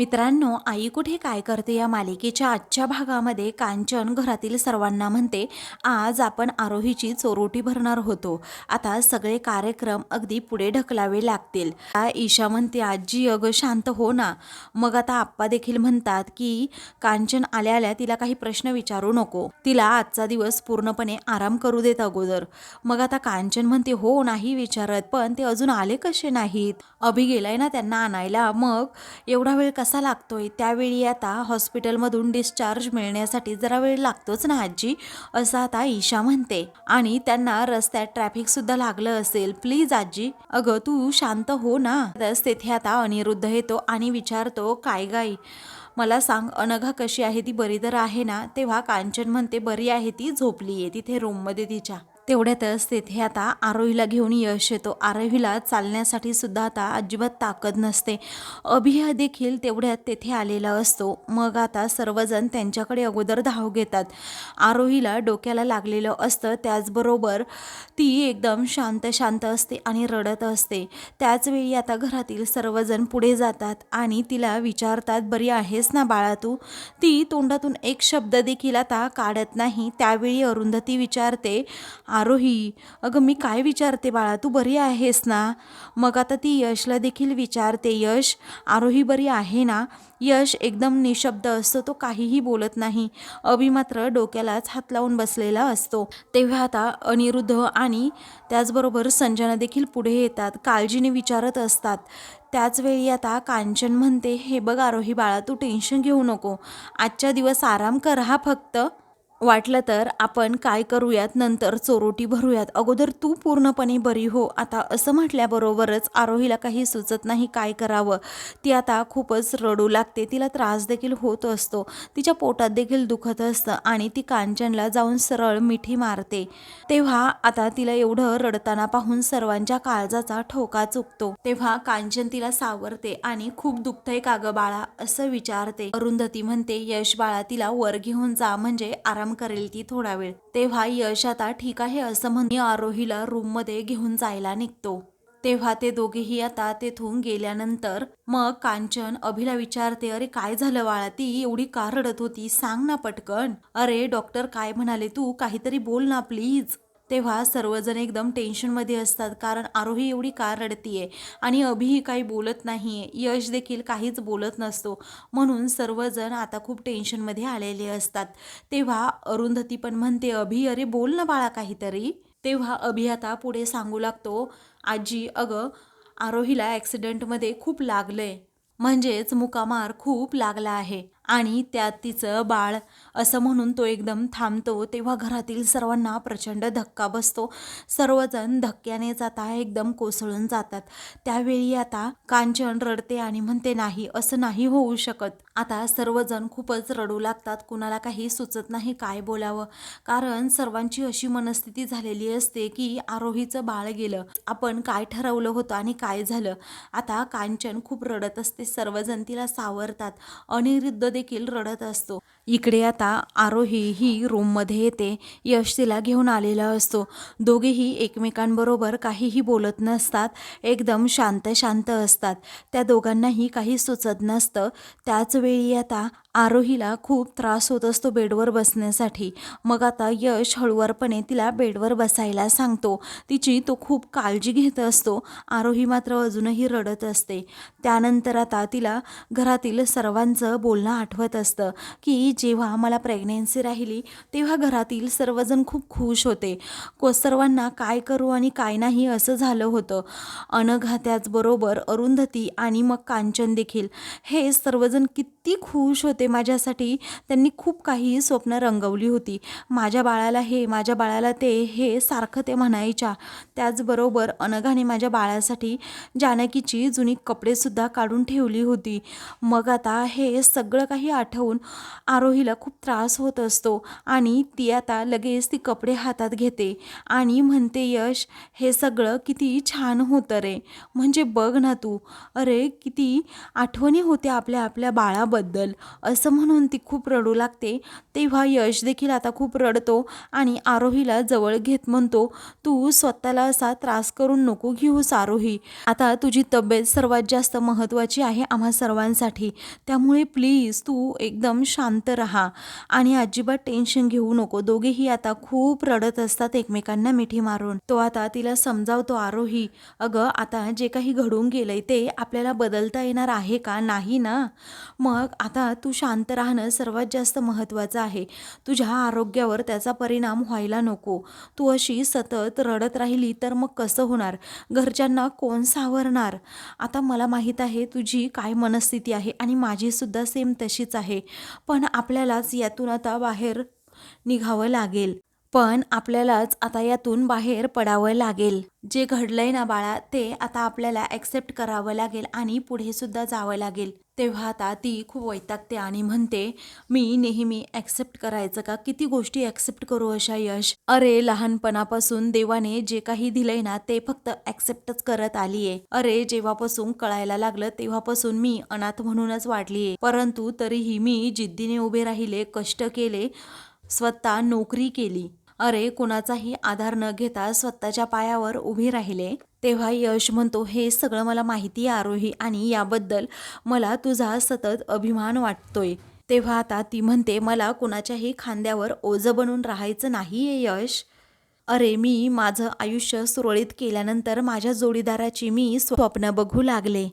मित्रांनो, आई कुठे काय करते या मालिकेच्या आजच्या भागामध्ये कांचन घरातील सर्वांना म्हणते, आज आपण आरोहीची चोरोटी भरणार होतो. आता सगळे कार्यक्रम अगदी पुढे ढकलावे लागतील. ईशा म्हणते, आजी अगं शांत हो ना. मग आता आप्पा देखील म्हणतात की कांचन आल्या आल्या तिला काही प्रश्न विचारू नको, तिला आजचा दिवस पूर्णपणे आराम करू देत अगोदर. मग आता कांचन म्हणते, हो नाही विचारत, पण ते अजून आले कसे नाहीत? अभि गेलाय ना त्यांना आणायला, मग एवढा वेळ कसा लागतोय? त्यावेळी आता हॉस्पिटलमधून डिस्चार्ज मिळण्यासाठी जरा वेळ लागतोच ना आजी, असं आता ईशा म्हणते. आणि त्यांना रस्त्यात ट्रॅफिक सुद्धा लागलं असेल. प्लीज आजी, अगं तू शांत हो ना. तस तेथे आता अनिरुद्ध येतो आणि विचारतो, काय गाई मला सांग, अनघा कशी आहे? ती बरी तर आहे ना? तेव्हा कांचन म्हणते, बरी आहे, ती झोपलीये तिथे रूममध्ये तिच्या. तेवढ्यातच तेथे आता आरोहीला घेऊन यश येतो. आरोहीला चालण्यासाठी सुद्धा आता अजिबात ताकद नसते. अभि देखील तेवढ्यात तेथे आलेला असतो. मग आता सर्वजण त्यांच्याकडे अगोदर धाव घेतात. आरोहीला डोक्याला लागलेलं असतं, त्याचबरोबर ती एकदम शांत शांत असते आणि रडत असते. त्याचवेळी आता घरातील सर्वजण पुढे जातात आणि तिला विचारतात, बरी आहेस ना बाळा तू? ती तोंडातून एक शब्द देखील आता काढत नाही. त्यावेळी अरुंधती विचारते, आरोही अगं मी काय विचारते बाळा, तू बरी आहेस ना? मग आता ती यशला देखील विचारते, यश आरोही बरी आहे ना? यश एकदम निशब्द असतो, तो काहीही बोलत नाही. अभि मात्र डोक्यालाच हात लावून बसलेला असतो. तेव्हा आता अनिरुद्ध आणि त्याचबरोबर संजना देखील पुढे येतात, काळजीने विचारत असतात. त्याचवेळी आता कांचन म्हणते, हे बघ आरोही बाळा, तू टेन्शन घेऊ नको, आजच्या दिवस आराम कर हा फक्त. वाटलं तर आपण काय करूयात, नंतर चोरोटी भरूयात, अगोदर तू पूर्णपणे बरी हो. आता असं म्हटल्याबरोबरच आरोहीला काही सुचत नाही काय करावं. ती आता खूपच रडू लागते. तिला त्रास देखील होत असतो, तिच्या पोटात देखील दुखत असतं आणि ती कांचनला जाऊन सरळ मिठी मारते. तेव्हा आता तिला एवढं रडताना पाहून सर्वांच्या काळजाचा ठोका चुकतो. तेव्हा कांचन तिला सावरते आणि खूप दुखतंय का ग बाळा असं विचारते. अरुंधती म्हणते, यश बाळा तिला वर घेऊन जा, म्हणजे आराम करेल ती थोडा वेळ. तेव्हा यश आता ठीक आहे असं म्हणून आरोहीला रूम मध्ये घेऊन जायला निघतो. तेव्हा ते दोघेही आता तेथून गेल्यानंतर मग कांचन अभिला विचारते, अरे काय झालं बाळा, ती एवढी का रडत होती, सांग ना पटकन. अरे डॉक्टर काय म्हणाले, तू काहीतरी बोल ना प्लीज. तेव्हा सर्वजण एकदम टेन्शनमध्ये असतात, कारण आरोही एवढी का रडतीये आणि अभिही काही बोलत नाहीये, यश देखील काहीच बोलत नसतो. म्हणून सर्वजण आता खूप टेन्शनमध्ये आलेले असतात. तेव्हा अरुंधती पण म्हणते, अभि अरे बोल ना बाळा काहीतरी. तेव्हा अभि आता पुढे सांगू लागतो, आजी अगं आरोहीला ॲक्सिडेंटमध्ये खूप लागलंय, म्हणजेच मुकामार खूप लागला आहे आणि त्यात तिचं बाळ, असं म्हणून तो एकदम थांबतो. तेव्हा घरातील सर्वांना प्रचंड धक्का बसतो. सर्वजण धक्क्यानेच आता एकदम कोसळून जातात. त्यावेळी आता कांचन रडते आणि म्हणते, नाही असं नाही होऊ शकत. आता सर्वजण खूपच रडू लागतात. कुणाला काही सुचत नाही काय बोलावं, कारण सर्वांची अशी मनस्थिती झालेली असते की आरोहीचं बाळ गेलं, आपण काय ठरवलं होतं आणि काय झालं. आता कांचन खूप रडत असते, सर्वजण तिला सावरतात. अनिरुद्ध देखील रडत असतो. इकडे आता आरोही ही रूममध्ये येते. यश तिला घेऊन आलेला असतो. दोघेही एकमेकांबरोबर काहीही बोलत नसतात, एकदम शांत शांत असतात. त्या दोघांनाही काही सुचत नसतं. त्याचवेळी आता आरोहीला खूप त्रास होत असतो बेडवर बसण्यासाठी. मग आता यश हळुवारपणे तिला बेडवर बसायला सांगतो. तिची तो खूप काळजी घेत असतो. आरोही मात्र अजूनही रडत असते. त्यानंतर आता तिला घरातील सर्वांचं बोलणं आठवत असतं की जेव्हा मला प्रेग्नेन्सी राहिली तेव्हा घरातील सर्वजण खूप खुश होते. सर्वांना काय करू आणि काय नाही असं झालं होतं. अनघा, त्याचबरोबर अरुंधती आणि मग कांचन देखील, हे सर्वजण किती खुश होते माझ्यासाठी. त्यांनी खूप काही स्वप्न रंगवली होती. माझ्या बाळाला हे, माझ्या बाळाला ते, हे सारखं ते म्हणायच्या. त्याचबरोबर अनघाने माझ्या बाळासाठी जानकीची जुनी कपडेसुद्धा काढून ठेवली होती. मग आता हे सगळं काही आठवून आरोहीला खूप त्रास होत असतो आणि ती आता लगेच ती कपडे हातात घेते आणि म्हणते, यश हे सगळं किती छान होतं रे, म्हणजे बघ ना तू, अरे किती आठवणी होत्या आपल्या आपल्या याबद्दल असं म्हणून ती खूप रडू लागते. तेव्हा यश देखील आता खूप रडतो आणि आरोहीला जवळ घेत म्हणतो, तू स्वतःला असा त्रास करून नको घेऊस आरोही. आता तुझी तब्येत सर्वात जास्त महत्त्वाची आहे आम्हा सर्वांसाठी. त्यामुळे प्लीज तू एकदम शांत राहा आणि अजिबात टेन्शन घेऊ नको. दोघेही आता खूप रडत असतात एकमेकांना मिठी मारून. तो आता तिला समजावतो, आरोही अगं आता जे काही घडून गेलंय ते आपल्याला बदलता येणार आहे का? नाही ना. मग आता तू शांत राहणं सर्वात जास्त महत्त्वाचं आहे. तुझ्या आरोग्यावर त्याचा परिणाम व्हायला नको. तू अशी सतत रडत राहिली तर मग कसं होणार? घरच्यांना कोण सावरणार? आता मला माहीत आहे तुझी काय मनस्थिती आहे आणि माझी सुद्धा सेम तशीच आहे. पण आपल्यालाच यातून आता बाहेर निघावं लागेल. पण आपल्यालाच आता यातून बाहेर पडावं लागेल. जे घडलंय ना बाळा, ते आता आपल्याला ॲक्सेप्ट करावं लागेल आणि पुढे सुद्धा जावं लागेल. तेव्हा आता ती खूप वैतागते आणि म्हणते, मी नेहमी ॲक्सेप्ट करायचं का? किती गोष्टी ॲक्सेप्ट करू अशा यश? अरे लहानपणापासून देवाने जे काही दिलंय ना ते फक्त ॲक्सेप्टच करत आलीये. अरे जेव्हापासून कळायला लागलं तेव्हापासून मी अनाथ म्हणूनच वाढलीये. परंतु तरीही मी जिद्दीने उभे राहिले, कष्ट केले, स्वतः नोकरी केली. अरे कुणाचाही आधार न घेता स्वतःच्या पायावर उभी राहिले. तेव्हा यश म्हणतो, हे सगळं मला माहिती आहे आरोही आणि याबद्दल मला तुझा सतत अभिमान वाटतोय. तेव्हा आता ती म्हणते, मला कुणाच्याही खांद्यावर ओझं बनून राहायचं नाहीये यश. अरे मी माझं आयुष्य सुरळीत केल्यानंतर माझ्या जोडीदाराची मी स्वप्न बघू लागले.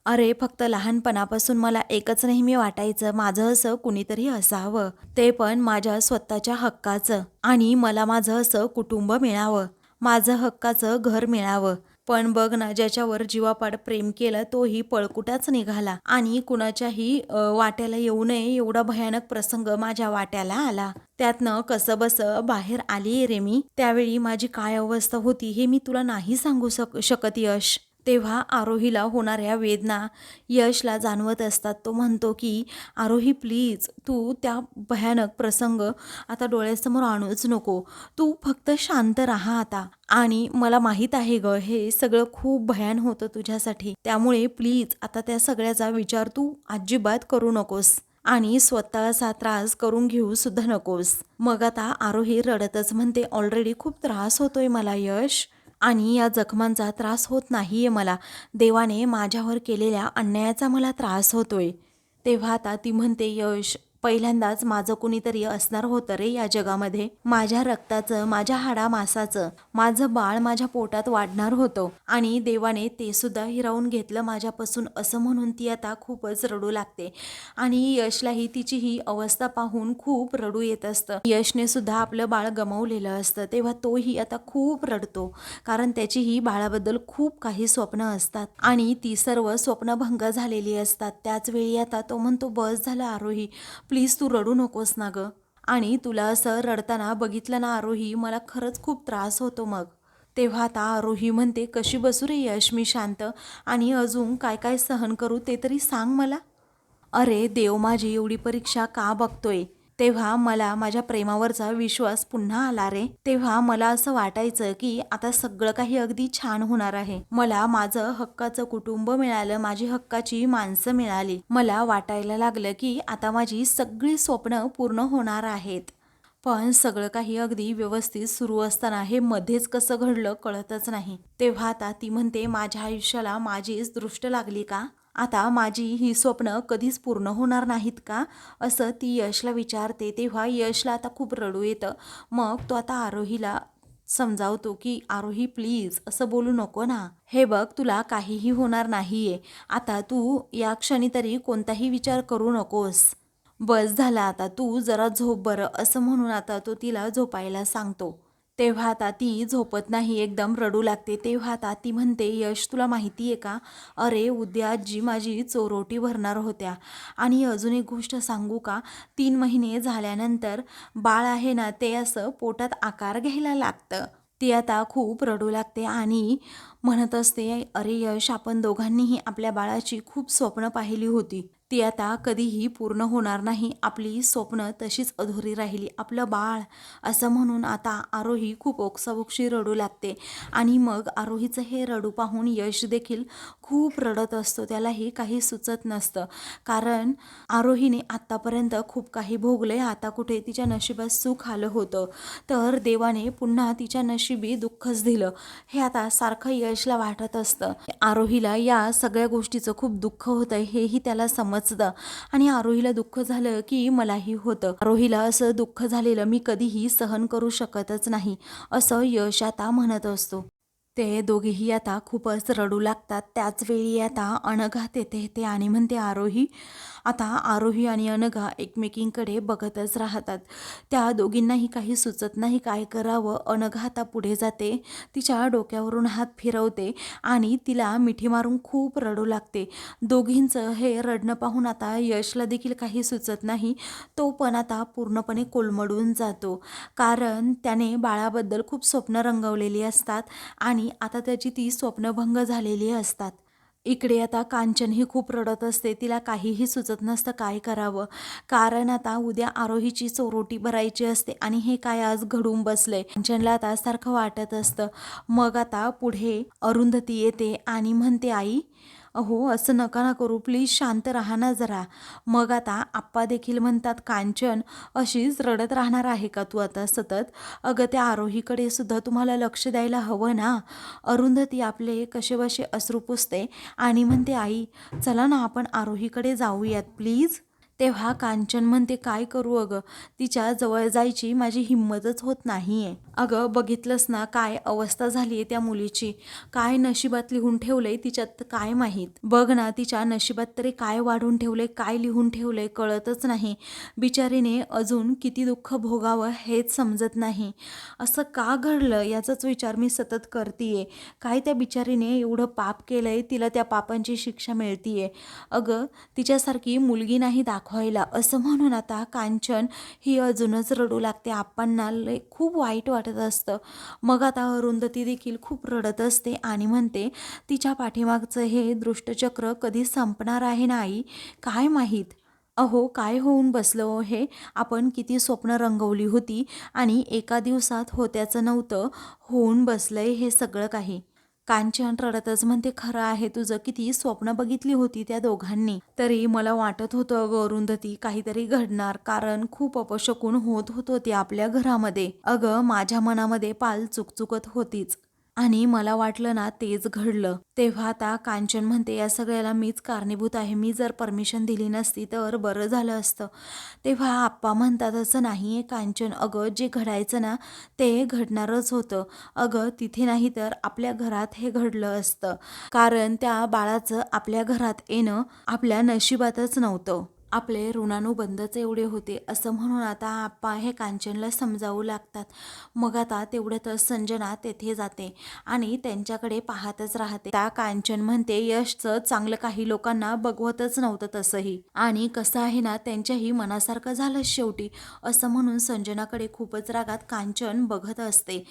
अरे फक्त लहानपणापासून मला एकच नेहमी वाटायचं, माझं असं कुणीतरी असावं, ते पण माझ्या स्वतःच्या हक्काचं, आणि मला माझं असं कुटुंब मिळावं, माझं हक्काचं घर मिळावं. पण बघ ना, ज्याच्यावर जीवापाड प्रेम केलं तोही पळकुटाच निघाला आणि कुणाच्याही वाट्याला येऊ नये एवढा भयानक प्रसंग माझ्या वाट्याला आला. त्यातनं कसं बसं बाहेर आली रे मी. त्यावेळी माझी काय अवस्था होती हे मी तुला नाही सांगू शकत यश. तेव्हा आरोहीला होणाऱ्या वेदना यशला जाणवत असतात. तो म्हणतो की आरोही प्लीज तू त्या भयानक प्रसंग आता डोळ्यासमोर आणूच नको. तू फक्त शांत राहा आता. आणि मला माहीत आहे ग, हे सगळं खूप भयान होतं तुझ्यासाठी. त्यामुळे प्लीज आता त्या सगळ्याचा विचार तू अजिबात करू नकोस आणि स्वतःचा त्रास करून घेऊ सुद्धा नकोस. मग आता आरोही रडतच म्हणते, ऑलरेडी खूप त्रास होतोय मला यश, आणि या जखमांचा त्रास होत नाहीये मला. देवाने माझ्यावर केलेल्या अन्यायाचा मला त्रास होतोय. तेव्हा आता ती म्हणते, यश पहिल्यांदाच माझं कुणीतरी असणार होतं रे या जगामध्ये. माझ्या रक्ताचं, माझ्या हाडामासाचं माझं बाळ माझ्या पोटात वाढणार होतं आणि देवाने ते सुद्धा हिरावून घेतलं माझ्यापासून, असं म्हणून ती आता खूपच रडू लागते. आणि यशलाही तिची ही अवस्था पाहून खूप रडू येत असतं. यशने सुद्धा आपलं बाळ गमावलेलं असतं. तेव्हा तोही आता खूप रडतो, कारण त्याचीही बाळाबद्दल खूप काही स्वप्न असतात आणि ती सर्व स्वप्नभंग झालेली असतात. त्याच वेळी आता तो म्हणतो, बस झालं आरोही, प्लीज तू रडू नकोस ना गं. आणि तुला असं रडताना बघितलं ना आरोही, मला खरंच खूप त्रास होतो मग. तेव्हा आता आरोही म्हणते, कशी बसू रे यश मी शांत, आणि अजून काय काय सहन करू ते तरी सांग मला. अरे देव माझी एवढी परीक्षा का बघतोय? तेव्हा मला माझ्या प्रेमावरचा विश्वास पुन्हा आला रे. तेव्हा मला असं वाटायचं की आता सगळं काही अगदी छान होणार आहे. मला माझं हक्काचं कुटुंब मिळालं, माझी हक्काची माणसं मिळाली. मला वाटायला लागलं की आता माझी सगळी स्वप्न पूर्ण होणार आहेत. पण सगळं काही अगदी व्यवस्थित सुरू असताना हे मध्येच कसं घडलं कळतच नाही. तेव्हा आता ती म्हणते, माझ्या आयुष्याला माझीच दृष्ट लागली का? आता माझी ही स्वप्न कधीच पूर्ण होणार नाहीत का? असं ती यशला विचारते. तेव्हा यशला आता खूप रडू येतं. मग तो आता आरोहीला समजावतो की आरोही प्लीज असं बोलू नको ना. हे बघ, तुला काहीही होणार नाहीये. आता तू या क्षणी तरी कोणताही विचार करू नकोस. बस झाला आता, तू जरा झोप बरं, असं म्हणून आता तो तिला झोपायला सांगतो. तेव्हा आता ती झोपत नाही, एकदम रडू लागते. तेव्हा आता ती म्हणते, यश तुला माहिती आहे का, अरे उद्या आजी माझी चोरोटी भरणार होत्या, आणि अजून एक गोष्ट सांगू का, 3 महिने झाल्यानंतर बाळ आहे ना ते असं पोटात आकार घ्यायला लागतं. ती आता खूप रडू लागते आणि म्हणत असते, अरे यश आपण दोघांनीही आपल्या बाळाची खूप स्वप्न पाहिली होती. ती आता कधीही पूर्ण होणार नाही. आपली स्वप्न तशीच अधुरी राहिली. आपलं बाळ असं म्हणून आता आरोही खूप ओक्साबोक्शी रडू लागते. आणि मग आरोहीचं हे रडू पाहून यश देखील खूप रडत असतो. त्यालाही काही सुचत नसतं, कारण आरोहीने आत्तापर्यंत खूप काही भोगले. आता कुठे तिच्या नशिबात सुख आलं होतं, तर देवाने पुन्हा तिच्या नशिबी दुःखच दिलं. हे आता सारखं यशला वाटत असतं. आरोहीला या सगळ्या गोष्टीचं खूप दुःख होतंय हेही त्याला समजतं. आणि आरोहीला दुःख झालं की मलाही होतं. आरोहीला असं दुःख झालेलं मी कधीही सहन करू शकतच नाही, असं यश आता म्हणत असतो. ते दोघेही आता खूपच रडू लागतात. त्याच वेळी आता अनघा तेथे येते आणि म्हणते, आरोही. आता आरोही आणि अनघा एकमेकींकडे बघतच राहतात. त्या दोघींनाही काही सुचत नाही काय करावं. अनघा आता पुढे जाते, तिच्या डोक्यावरून हात फिरवते आणि तिला मिठी मारून खूप रडू लागते. दोघींचं हे रडणं पाहून आता यशला देखील काही सुचत नाही. तो पण आता पूर्णपणे कोलमडून जातो, कारण त्याने बाळाबद्दल खूप स्वप्न रंगवलेली असतात आणि आता त्याची ती स्वप्नभंग झालेली असतात. इकडे आता कांचन ही खूप रडत असते. तिला काहीही सुचत नसतं काय करावं, कारण आता उद्या आरोहीची चोरोटी भरायची असते आणि हे काय आज घडून बसलंय. कांचनला आता सारखं वाटत असतं. मग आता पुढे अरुंधती येते आणि म्हणते, आई. अहो, असं नका ना करू, प्लीज शांत राहा ना जरा. मग आता आप्पा देखील म्हणतात, कांचन अशीच रडत राहणार आहे का तू आता सतत? अगं, त्या आरोहीकडे सुद्धा तुम्हाला लक्ष द्यायला हवं ना. अरुंधती आपले कसेबसे अश्रू पुसते आणि म्हणते, आई चला ना आपण आरोहीकडे जाऊयात प्लीज. तेव्हा कांचन म्हणते, काय करू अगं, तिच्या जवळ जायची माझी हिंमतच होत नाहीये. अगं, बघितलंस ना काय अवस्था झाली आहे त्या मुलीची. काय नशिबात लिहून ठेवलंय तिच्यात काय माहीत. बघ ना, तिच्या नशिबात तरी काय वाढून ठेवलंय, काय लिहून ठेवलंय कळतच नाही. बिचारीने अजून किती दुःख भोगावं हेच समजत नाही. असं का घडलं याचाच विचार मी सतत करतीये. काय त्या बिचारीने एवढं पाप केलंय, तिला त्या पापांची शिक्षा मिळतीये. अगं, तिच्यासारखी मुलगी नाही दाखवायला, असं म्हणून आता कांचन ही अजूनच रडू लागते. आप्पांना लय खूप वाईट वाटत असतं. मग आता अरुंधती देखील खूप रडत असते आणि म्हणते, तिच्या पाठीमागचं हे दृष्टचक्र कधी संपणार आहे ना आई, काय माहीत. अहो, काय होऊन बसलं हो हे. आपण किती स्वप्न रंगवली होती आणि एका दिवसात होत्याचं नव्हतं, होऊन बसलंय हे सगळं काही. कांचन रडतच म्हणते, खरं आहे तुझं, किती स्वप्न बघितली होती त्या दोघांनी. तरी मला वाटत होतं अगं अरुंधती काहीतरी घडणार, कारण खूप अपशकुन होत होते आपल्या घरामध्ये. अगं, माझ्या मनामध्ये पाल चुकचुकत होतीच आणि मला वाटलं ना तेच घडलं. तेव्हा आता कांचन म्हणते, या सगळ्याला मीच कारणीभूत आहे. मी जर परमिशन दिली नसती तर बरं झालं असतं. तेव्हा आप्पा म्हणतात, असं नाही कांचन, अगं जे घडायचं ना ते घडणारच होतं. अगं, तिथे नाही तर आपल्या घरात हे घडलं असतं, कारण त्या बाळाचं आपल्या घरात येणं आपल्या नशिबातच नव्हतं. आपले ऋणानुबंधच एवढे होते, असं म्हणून आता आप्पा हे कांचनला समजावू लागतात. मग आता तेवढ्यातच संजना तेथे जाते आणि त्यांच्याकडे पाहतच राहते. त्या कांचन म्हणते, यशचं चांगलं काही लोकांना बघवतच नव्हतं तसंही, आणि कसं आहे ना त्यांच्याही मनासारखं झालं शेवटी, असं म्हणून संजनाकडे खूपच रागात कांचन बघत असते.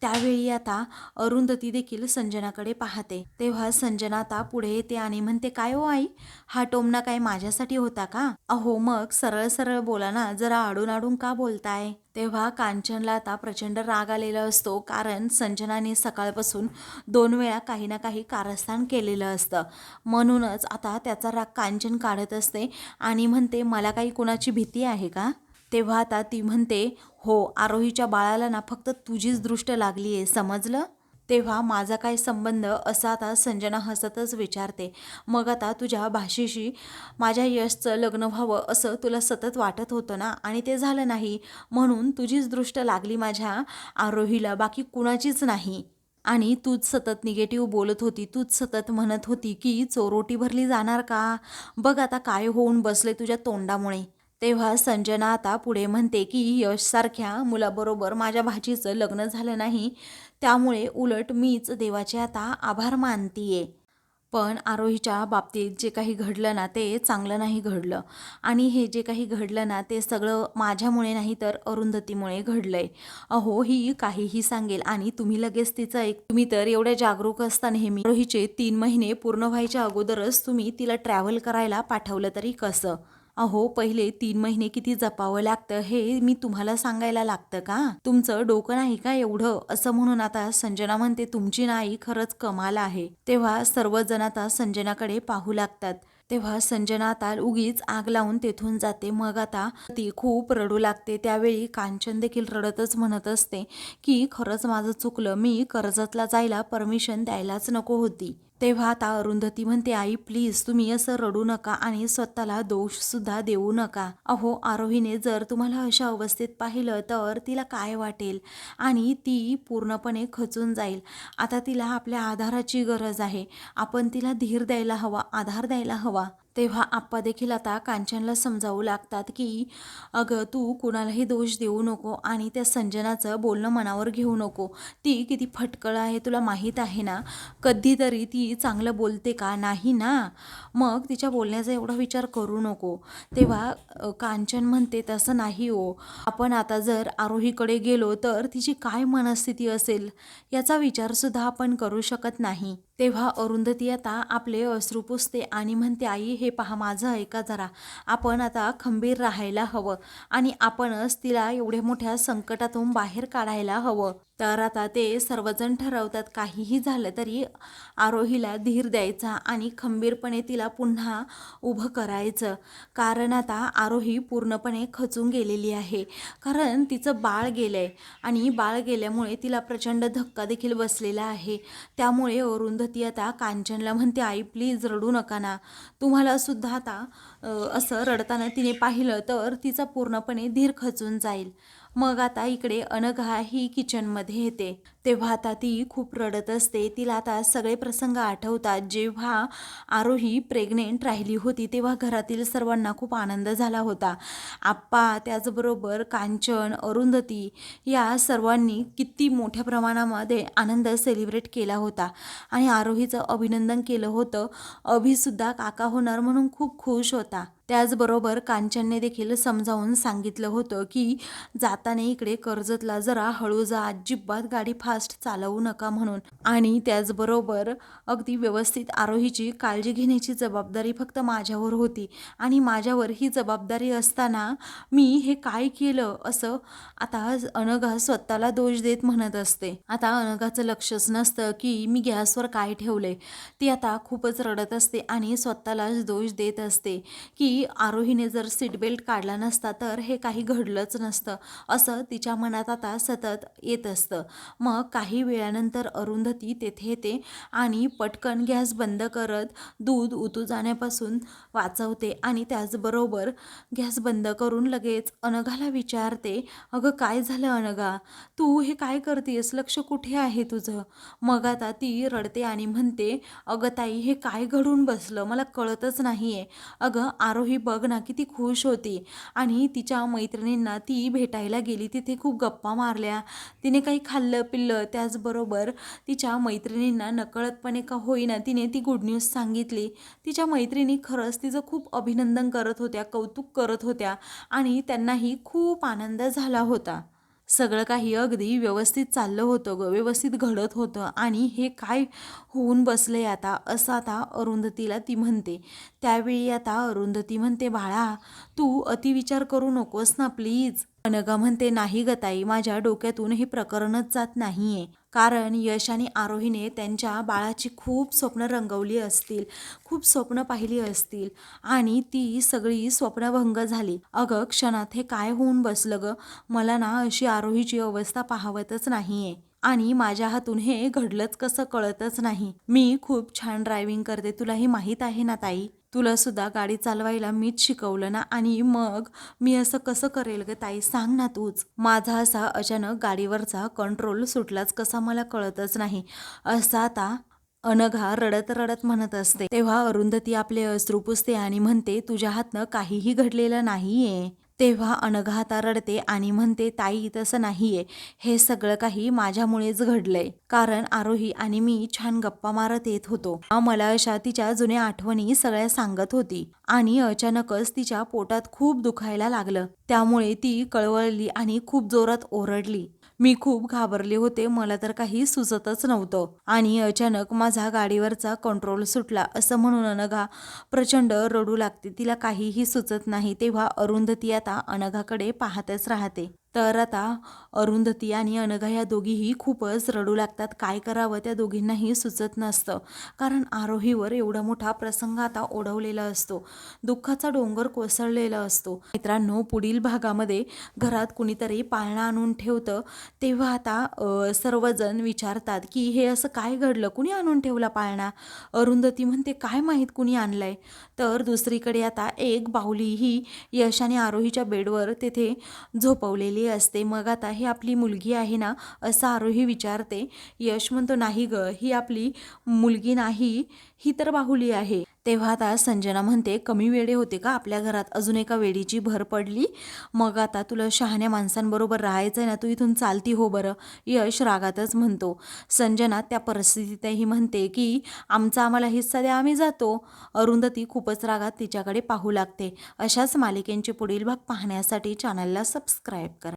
त्यावेळी आता अरुंधती देखील संजनाकडे पाहते. तेव्हा संजना आता पुढे येते आणि म्हणते, काय हो आई, हा टोमणा काय माझ्यासाठी होता का? अहो, मग सरळ सरळ बोला ना, जरा आडून आडून का बोलताय? तेव्हा कांचनला आता प्रचंड राग आलेला असतो, कारण संजनाने सकाळपासून 2 वेळा काही ना काही कारस्थान केलेलं असतं. म्हणूनच आता त्याचा राग कांचन काढत असते आणि म्हणते, मला काही कुणाची भीती आहे का? तेव्हा आता ती म्हणते, हो, आरोहीच्या बाळाला ना फक्त तुझीच दृष्ट लागली आहे, समजलं? तेव्हा माझा काय संबंध, असं आता संजना हसतच विचारते. मग आता तुझ्या भाषेशी माझ्या यशचं लग्न व्हावं असं तुला सतत वाटत होतं ना, आणि ते झालं नाही, म्हणून तुझीच दृष्ट लागली माझ्या आरोहीला, बाकी कुणाचीच नाही. आणि तूच सतत निगेटिव्ह बोलत होती, तूच सतत म्हणत होती की चोरोटी भरली जाणार का. बघ आता काय होऊन बसले तुझ्या तोंडामुळे. तेव्हा संजना आता पुढे म्हणते की यशसारख्या मुलाबरोबर माझ्या भाचीचं लग्न झालं नाही, त्यामुळे उलट मीच देवाचे आता आभार मानतीये. पण आरोहीच्या बाबतीत जे काही घडलं ना ते चांगलं नाही घडलं आणि हे जे काही घडलं ना ते सगळं माझ्यामुळे नाही तर अरुंधतीमुळे घडलंय. अहो ही काहीही सांगेल आणि तुम्ही लगेच तिचं तुम्ही तर एवढ्या जागरूक असता नेहमी. आरोहीचे 3 महिने पूर्ण व्हायच्या अगोदरच तुम्ही तिला ट्रॅव्हल करायला पाठवलं तरी कसं? अहो पहिले 3 महिने किती जपावं लागतं हे मी तुम्हाला सांगायला लागतं का? तुमचं डोकं नाही का एवढं? असं म्हणून आता संजना म्हणते तुमची नाही खरंच कमाल आहे. तेव्हा सर्वजण आता संजनाकडे पाहू लागतात. तेव्हा संजना आता उगीच आग लावून तेथून जाते. मग आता ती खूप रडू लागते. त्यावेळी कांचन देखील रडतच म्हणत असते की खरंच माझं चुकलं, मी कर्जतला जायला परमिशन द्यायलाच नको होती. तेव्हा आता अरुंधती म्हणते आई प्लीज तुम्ही असं रडू नका आणि स्वतःला दोष सुद्धा देऊ नका. अहो आरोहीने जर तुम्हाला अशा अवस्थेत पाहिलं तर तिला काय वाटेल आणि ती पूर्णपणे खचून जाईल. आता तिला आपल्या आधाराची गरज आहे. आपण तिला धीर द्यायला हवा, आधार द्यायला हवा. तेव्हा आप्पा देखील आता कांचनला समजावू लागतात की अगं तू कुणालाही दोष देऊ नको आणि त्या संजनाचं बोलणं मनावर घेऊ नको. ती किती फटकळ आहे तुला माहीत आहे ना. कधीतरी ती चांगलं बोलते का? नाही ना. मग तिच्या बोलण्याचा एवढा विचार करू नको. तेव्हा कांचन म्हणते तसं नाही हो, आपण आता जर आरोहीकडे गेलो तर तिची काय मनस्थिती असेल याचा विचारसुद्धा आपण करू शकत नाही. तेव्हा अरुंधती आता आपले अश्रू पुसते आणि म्हणते आई हे पहा माझं ऐका जरा, आपण आता खंबीर राहायला हवं आणि आपणच तिला एवढ्या मोठ्या संकटातून बाहेर काढायला हवं. तर आता ते सर्वजण ठरवतात काहीही झालं तरी आरोहीला धीर द्यायचा आणि खंबीरपणे तिला पुन्हा उभं करायचं. कारण आता आरोही पूर्णपणे खचून गेलेली आहे. कारण तिचं बाळ गेलंय आणि बाळ गेल्यामुळे तिला प्रचंड धक्का देखील बसलेला आहे. त्यामुळे अरुंधती आता कांचनला म्हणते आई प्लीज रडू नका ना. तुम्हाला सुद्धा आता असं रडताना तिने पाहिलं तर तिचा पूर्णपणे धीर खचून जाईल. मग आता इकडे अनघा ही किचनमध्ये येते. तेव्हा आता ती खूप रडत असते. तिला आता सगळे प्रसंग आठवतात. जेव्हा आरोही प्रेग्नेंट राहिली होती तेव्हा घरातील सर्वांना खूप आनंद झाला होता. आप्पा त्याचबरोबर कांचन, अरुंधती या सर्वांनी किती मोठ्या प्रमाणामध्ये आनंद सेलिब्रेट केला होता आणि आरोहीचं अभिनंदन केलं होतं. अभिसुद्धा काका होणार म्हणून खूप खुश होता. त्याचबरोबर कांचनने देखील समजावून सांगितलं होतं की जाताना इकडे कर्जतला जरा हळू जा, अजिबात गाडी फास्ट चालवू नका म्हणून. आणि त्याचबरोबर अगदी व्यवस्थित आरोहीची काळजी घेण्याची जबाबदारी फक्त माझ्यावर होती आणि माझ्यावर ही जबाबदारी असताना मी हे काय केलं असं आता अनघा स्वतःला दोष देत म्हणत असते. आता अनघाचं लक्षच नसतं की मी गॅसवर काय ठेवलंय. ती आता खूपच रडत असते आणि स्वतःलाच दोष देत असते की आरोहीने जर सीट बेल्ट काढला नसता तर हे काही घडलंच नसतं असं तिच्या मनात आता सतत येत असतं. मग काही वेळानंतर अरुंधती तेथे येते आणि पटकन गॅस बंद करत दूध उतू जाण्यापासून वाचवते आणि त्याचबरोबर गॅस बंद करून लगेच अनघाला विचारते अगं काय झालं अनघा, तू हे काय करतेस, लक्ष कुठे आहे तुझं? मग आता ती रडते आणि म्हणते अगं ताई हे काय घडून बसलं मला कळतच नाहीये. अगं आरोही बघ ना किती खुश होती आणि तिच्या मैत्रिणींना ती भेटायला गेली, तिथे खूप गप्पा मारल्या, तिने काही खाल्लं पिल्लं. त्याचबरोबर तिच्या मैत्रिणींना नकळतपणे का होईना तिने ती गुड न्यूज सांगितली. तिच्या मैत्रिणी खरंच तिचं खूप अभिनंदन करत होत्या, कौतुक करत होत्या आणि त्यांनाही खूप आनंद झाला होता. सगळं काही अगदी व्यवस्थित चाललं होतं ग, व्यवस्थित घडत होतं आणि हे काय होऊन बसलंय आता असं आता अरुंधतीला ती म्हणते. त्यावेळी आता अरुंधती म्हणते बाळा तू अतिविचार करू नकोस ना प्लीज. अनघा म्हणते नाही ग ताई, माझ्या डोक्यातून हे प्रकरणच जात नाहीये. कारण यश आणि आरोहीने त्यांच्या बाळाची खूप स्वप्न रंगवली असतील, खूप स्वप्न पाहिली असतील आणि ती सगळी स्वप्नभंग झाली. अगं क्षणात हे काय होऊन बसलं ग, मला ना अशी आरोहीची अवस्था पाहवतच नाहीये आणि माझ्या हातून हे घडलंच कसं कळतच नाही. मी खूप छान ड्रायव्हिंग करते, तुलाही माहीत आहे ना ताई. तुला सुद्धा गाडी चालवायला मीच शिकवलं ना आणि मग मी असं कसं करेल ग ताई, सांग ना तूच. माझा असा अचानक गाडीवरचा कंट्रोल सुटलाच कसा मला कळतच नाही असं आता अनघा रडत रडत म्हणत असते. तेव्हा अरुंधती आपले अश्रू पुसते आणि म्हणते तुझ्या हातनं काहीही घडलेलं नाहीये. तेव्हा अनघा आता रडते आणि म्हणते, ताई तसं नाहीये, हे सगळं काही माझ्यामुळेच घडलंय. कारण आरोही आणि मी छान गप्पा मारत येत होतो. मला अशा तिच्या जुन्या आठवणी सगळ्या सांगत होती आणि अचानकच तिच्या पोटात खूप दुखायला लागलं. त्यामुळे ती कळवळली आणि खूप जोरात ओरडली. मी खूप घाबरले होते, मला तर काही सुचतच नव्हतं आणि अचानक माझा गाडीवरचा कंट्रोल सुटला असं म्हणून अनघा प्रचंड रडू लागते. तिला काहीही सुचत नाही. तेव्हा अरुंधती आता अनघाकडे पाहतच राहते. तर आता अरुंधती आणि अनघा या दोघीही खूपच रडू लागतात. काय करावं त्या दोघींनाही सुचत नसतं. कारण आरोहीवर एवढा मोठा प्रसंग आता ओढवलेला असतो. दुःखाचा डोंगर कोसळलेला असतो. मित्रांनो, पुढील भागामध्ये घरात कुणीतरी पाळणा आणून ठेवतं. तेव्हा आता सर्वजण विचारतात की हे असं काय घडलं, कुणी आणून ठेवला पाळणा? अरुंधती म्हणते, काय माहीत कुणी आणलाय. तर दुसरीकडे आता एक बाहुली ही यश आणि आरोहीच्या बेडवर तेथे झोपवलेली असते. मग आता ही आपली मुलगी आहे ना, असं आरोही विचारते. यश म्हणतो, नाही ग, ही आपली मुलगी नाही, ही तर बाहुली आहे. तेव्हा आता संजना म्हणते, कमी वेडे होते का आपल्या घरात, अजून एका वेडीची भर पडली. मग आता तुला शहाण्या माणसांबरोबर राहायचंय ना, तू इथून चालती हो बरं. यश रागातच म्हणतो. संजना त्या परिस्थितीतही म्हणते की आमचा आम्हाला हिस्सा द्या, आम्ही जातो. अरुंधती खूपच रागात तिच्याकडे पाहू लागते. अशाच मालिकेंचे पुढील भाग पाहण्यासाठी चॅनलला सबस्क्राईब करा.